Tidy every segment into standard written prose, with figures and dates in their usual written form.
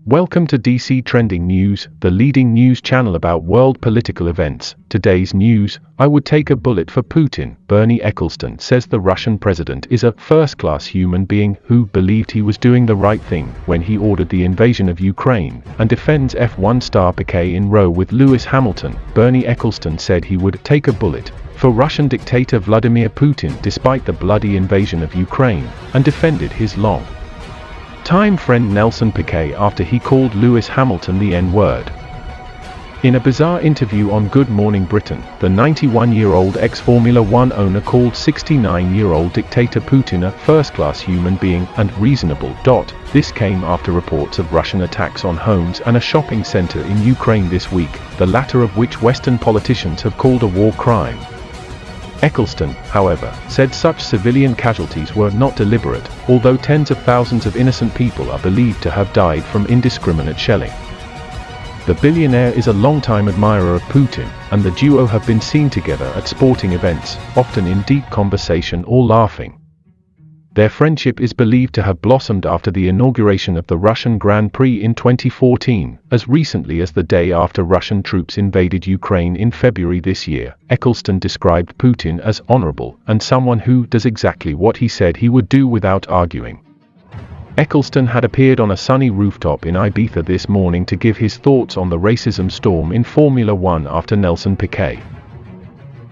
Welcome to DC Trending News, the leading news channel about world political events. Today's news: I would take a bullet for Putin. Bernie Ecclestone says the Russian president is a first-class human being who believed he was doing the right thing when he ordered the invasion of Ukraine, and defends F1 star Piquet in row with Lewis Hamilton. Bernie Ecclestone said he would take a bullet for Russian dictator Vladimir Putin despite the bloody invasion of Ukraine, and defended his long-time friend Nelson Piquet after he called Lewis Hamilton the N-word. In a bizarre interview on Good Morning Britain, the 91-year-old ex-Formula One owner called 69-year-old dictator Putin a first-class human being and reasonable. This came after reports of Russian attacks on homes and a shopping center in Ukraine this week, the latter of which Western politicians have called a war crime. Ecclestone, however, said such civilian casualties were not deliberate, although tens of thousands of innocent people are believed to have died from indiscriminate shelling. The billionaire is a longtime admirer of Putin, and the duo have been seen together at sporting events, often in deep conversation or laughing. Their friendship is believed to have blossomed after the inauguration of the Russian Grand Prix in 2014, as recently as the day after Russian troops invaded Ukraine in February this year. Ecclestone described Putin as honorable and someone who does exactly what he said he would do without arguing. Ecclestone had appeared on a sunny rooftop in Ibiza this morning to give his thoughts on the racism storm in Formula One after Nelson Piquet,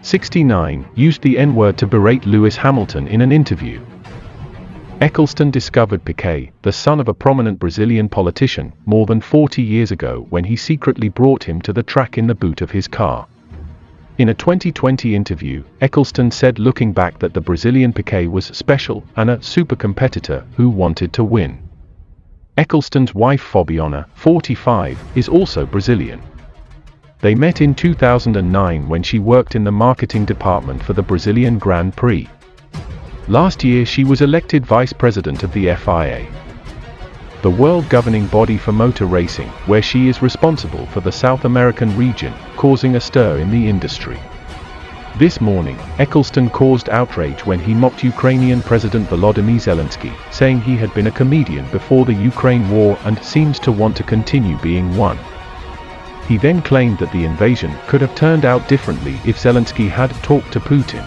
69, used the N-word to berate Lewis Hamilton in an interview. Ecclestone discovered Piquet, the son of a prominent Brazilian politician, more than 40 years ago when he secretly brought him to the track in the boot of his car. In a 2020 interview, Ecclestone said looking back that the Brazilian Piquet was special and a super competitor who wanted to win. Ecclestone's wife Fabiana, 45, is also Brazilian. They met in 2009 when she worked in the marketing department for the Brazilian Grand Prix. Last year she was elected vice president of the FIA, the world governing body for motor racing, where she is responsible for the South American region, causing a stir in the industry. This morning, Ecclestone caused outrage when he mocked Ukrainian President Volodymyr Zelensky, saying he had been a comedian before the Ukraine war and seems to want to continue being one. He then claimed that the invasion could have turned out differently if Zelensky had talked to Putin.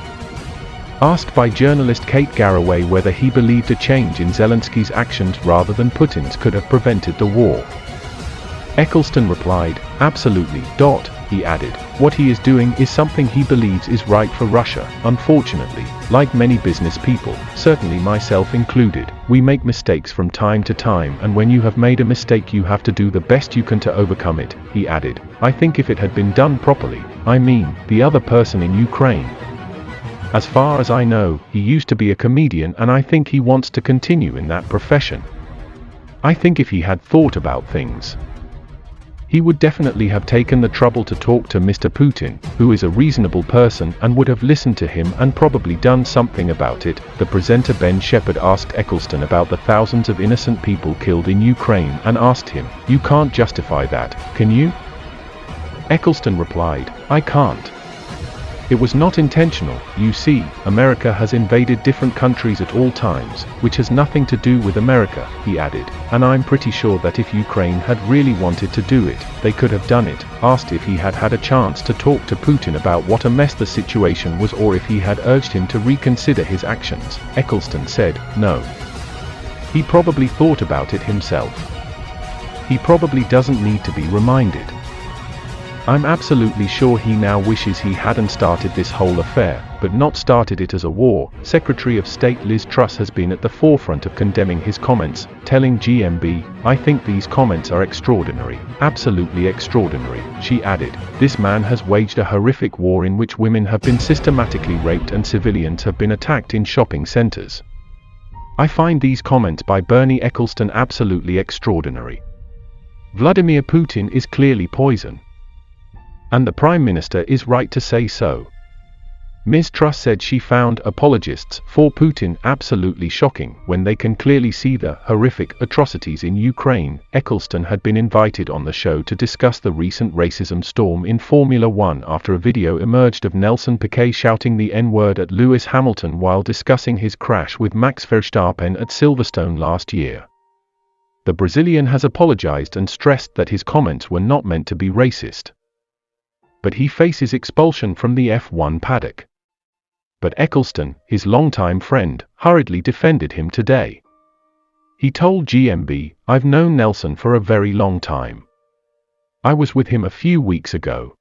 Asked by journalist Kate Garraway whether he believed a change in Zelensky's actions rather than Putin's could have prevented the war, Ecclestone replied, "Absolutely." He added, "What he is doing is something he believes is right for Russia. Unfortunately, like many business people, certainly myself included, we make mistakes from time to time, and when you have made a mistake you have to do the best you can to overcome it." He added, "I think if it had been done properly, I mean, the other person in Ukraine. As far as I know, he used to be a comedian and I think he wants to continue in that profession. I think if he had thought about things, he would definitely have taken the trouble to talk to Mr. Putin, who is a reasonable person, and would have listened to him and probably done something about it." The presenter Ben Shepherd asked Ecclestone about the thousands of innocent people killed in Ukraine and asked him, "You can't justify that, can you?" Ecclestone replied, "I can't. It was not intentional. You see, America has invaded different countries at all times, which has nothing to do with America," he added, "and I'm pretty sure that if Ukraine had really wanted to do it, they could have done it." Asked if he had had a chance to talk to Putin about what a mess the situation was or if he had urged him to reconsider his actions, Ecclestone said, "No. He probably thought about it himself. He probably doesn't need to be reminded. I'm absolutely sure he now wishes he hadn't started this whole affair, but not started it as a war." Secretary of State Liz Truss has been at the forefront of condemning his comments, telling GMB, "I think these comments are extraordinary, absolutely extraordinary." She added, "This man has waged a horrific war in which women have been systematically raped and civilians have been attacked in shopping centers. I find these comments by Bernie Ecclestone absolutely extraordinary. Vladimir Putin is clearly poison. And the Prime Minister is right to say so." Ms. Truss said she found apologists for Putin absolutely shocking when they can clearly see the horrific atrocities in Ukraine. Ecclestone had been invited on the show to discuss the recent racism storm in Formula One after a video emerged of Nelson Piquet shouting the N-word at Lewis Hamilton while discussing his crash with Max Verstappen at Silverstone last year. The Brazilian has apologized and stressed that his comments were not meant to be racist. But he faces expulsion from the F1 paddock. But Ecclestone, his longtime friend, hurriedly defended him today. He told GMB, "I've known Nelson for a very long time. I was with him a few weeks ago.